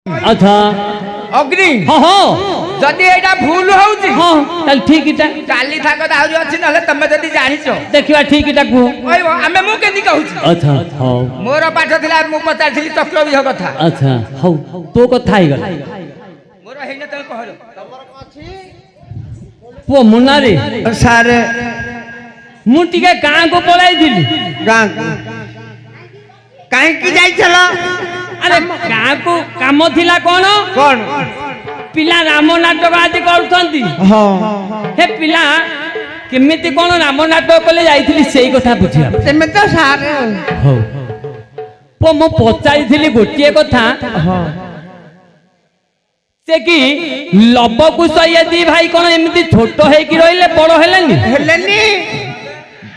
अच्छा अग्नि हाँ हाँ जदि एटा भूल होउची हाँ ताल ठीक इटा काली थाक आउरी अछि नले तमे जदि जानिछो देखिवा ठीक इटा को ओइ आमे मु केनी कहूची अच्छा हाँ मोर पाठ थिला मु पचारथिली चक्रव्यूह कथा अच्छा हौ तो कथा ही गला मोर हेने तमे कहलो तमर अछि पो मुन्ना रे सारे मु टिके गां को पळाई दिली गां काहे की जाई चलो अरे गां को काम थिला कोन कौन पिला राम नाटक आज करथंती हां हे पिला केमिति कोन राम नाटक कले जाईथिली सेई कथा बुझिया तेमे तो सारे हौ पो मु पचाईथिली गोटिए कथा हां से कि लव कुश ये दी भाई कोन एमिति छोट हे कि रहिले बड़ हेलेनी हेलेनी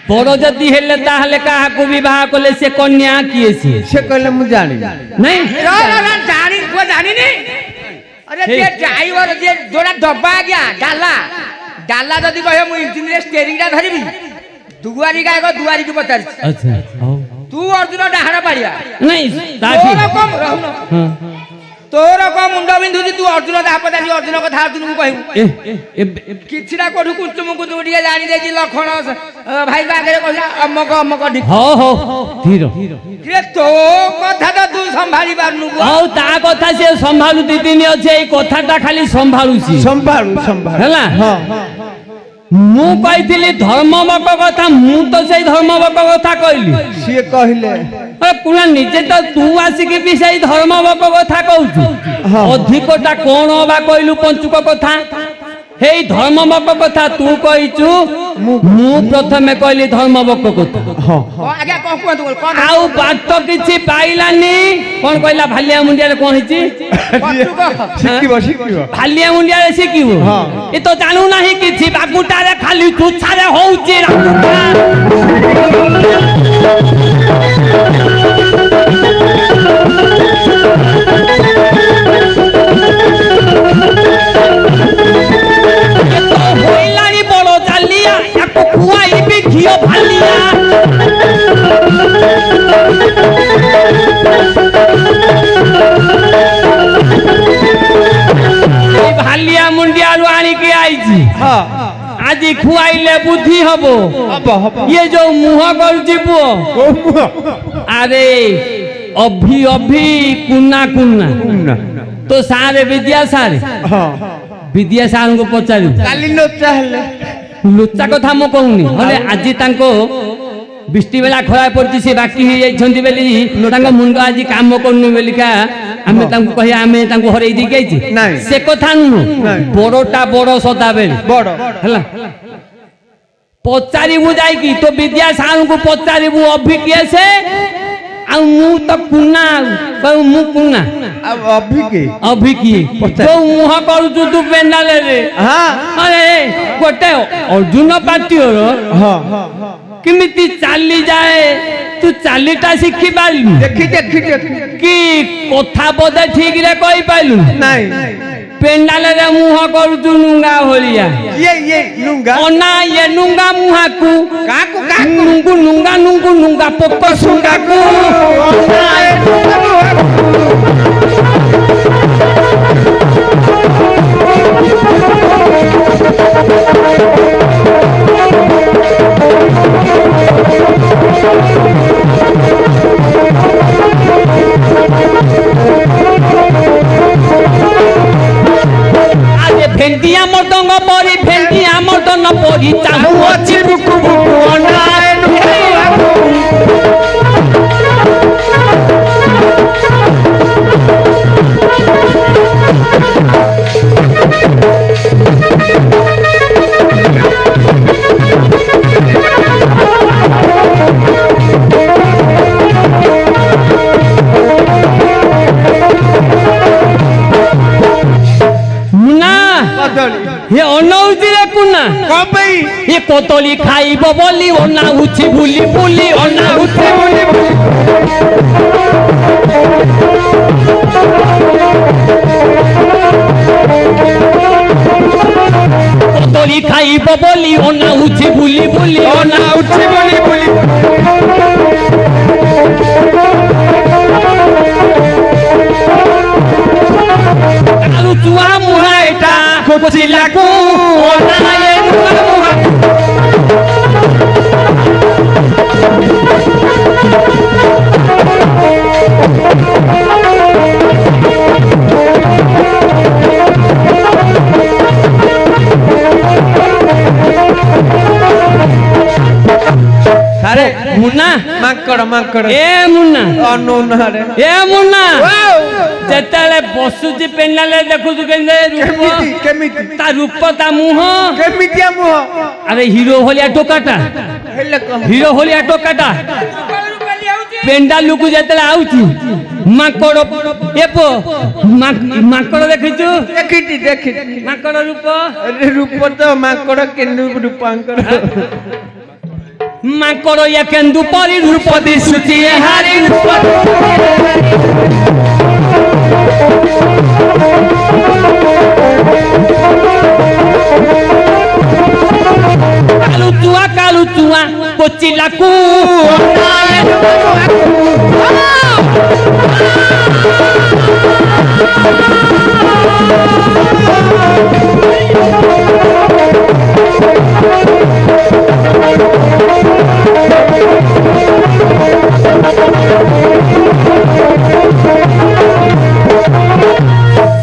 बड़ जदी हेले ताहले काहा को विवाह कले से कन्या किए से कहले मु जानी नहीं जानी को जानी नी अरे जे ड्राइवर जे जोड़ा डब्बा गया डाला डाला जदी कहे मु इंजिन रे स्टीयरिंग रा धरिबी दुआरी का को दुआरी के पचार अच्छा तू अर्जुन डाहरा पाड़िया नहीं तोर कम रहनो हां तोर कम मुंड बिंदुजी तू अर्जुन दा पचारी अर्जुन कथा अर्जुन को कहू किछरा कोठु कुचुम कुचुम दिया जानी देजी लखन भाई बागरे कहला अमक अमक ढिक हो धीरो रे तो कथा तो तू संभाली पारनु औ ता कथा से संभालु दी दिन अछि ए कथाटा खाली संभालुसी संभालू हैला हां मु कहिथिली धर्मवक कथा मु तो से धर्मवक कथा कहली से कहले अरे पुना निजे तो तू आसी के भी सही धर्मवक कथा कहू अधिकटा कोन बा कहलु पंचुक कथा हे धर्मवक कथा तू कहिचु मु प्रथमे कहली धर्मवक कथा हां आगे कह तू कोन आउ बात किछि पाइलानी कोन कहला भालिया मुंडिया रे कोन हिची शिकिबो भालिया मुंडिया रे शिकिबो ए तो जानू नाही किछि बाकुटा रे खाली तुछा रे होउची होइलानी बड़ो चालिया याको खुआई भी घियो भालिया भालिया मुंडिया आनी के आईची हां आज खुआइले बुद्धि हबो ये जो मुह करची पुओ अरे अभी अभी कुन्ना कुन्ना तो सारे विद्या सारे हां विद्या सार को पचारू काली लोचा हेले लुच्चा कथा मु कहूनी हले आज तांको बिस्टी बेला खरा पड़ती से बाकी ही जाइछंती बेली तांको मुंड आज काम करनु बेलिका आमे तांको कहि आमे तांको हरई दी गईची से कथा नु बड़टा बड़ सदा बेल बड़ हला पचारीबु जाई की तो विद्या सार को पचारीबु अभी किए से आ मु तो कुन्ना कहू मु कुन्ना अभी की तो मुह करू तू पेंडाले रे हां अरे गोटे अर्जुन पार्टी हो हां किमिति चाली जाए तू चालीटा शिखी पाइलु देखी कि कथा बोधे ठीक रे कहि पाइलु नहीं पेंडाले रे मुह करू तू नुंगा होलिया ये नुंगा ओना ये नुंगा मुहाकू काकू नुंगा नुंगा पक्का सुंगा को भेंडिया मर्दंग परी भेंडिया मर्दन परी चाहू अछि बुकु बुकु अनाए ये अनौजी रे कुना कबई ये कोतली खाइबो बोली ओना उछि भूली भूली ओना उछि भूली कोतली खाइबो बोली ओना उछि भूली भूली ओना उछि भूली भूली ପୋଚିଲାକୁ ଅନାଏ ମୁହଁ। ସାରେ ମୁନା ମାଙ୍କଡ ମାଙ୍କଡ ଏ ମୁନା ଅନଉନାରେ ଏ ମୁନା ଯେତେବେଳେ ବସୁଛି ପେଣ୍ଡାଲେ ଦେଖୁଛୁ କେମିତି କେମିତି ରୂପ କେମିତି ତା ରୂପ ତା ମୁହଁ କେମିତିଆ ମୁହଁ ଆରେ ହିରୋ ଭଳିଆ ଟୋକାଟା ହେଲେ କହ ହିରୋ ଭଳିଆ ଟୋକାଟା ରୂପାଲି ହଉଛି ପେଣ୍ଡାଲୁକୁ ଯେତେବେଳେ ଆଉଛି ମାଙ୍କଡ ଏ ପୁଅ ମାଙ୍କଡ ଦେଖିଛୁ ଦେଖିଛି ଦେଖିଛି ମାଙ୍କଡ ରୂପ ରୂପ ତ ମାଙ୍କଡ କେନ୍ଦୁ ରୂପାଙ୍କର ମାଙ୍କଡ ୟା କେନ୍ଦୁ ପରି ରୂପ ଦିଶୁଛି ଏହାରି ରୂପ କାଲୁ ଚୁଆ ପୋଚିଲାକୁ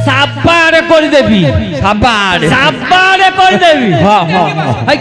সাবাড়ে করে দেবি সাবাড়ে সাবাড়ে করে দেবি হ্যাঁ হ্যাঁ হাই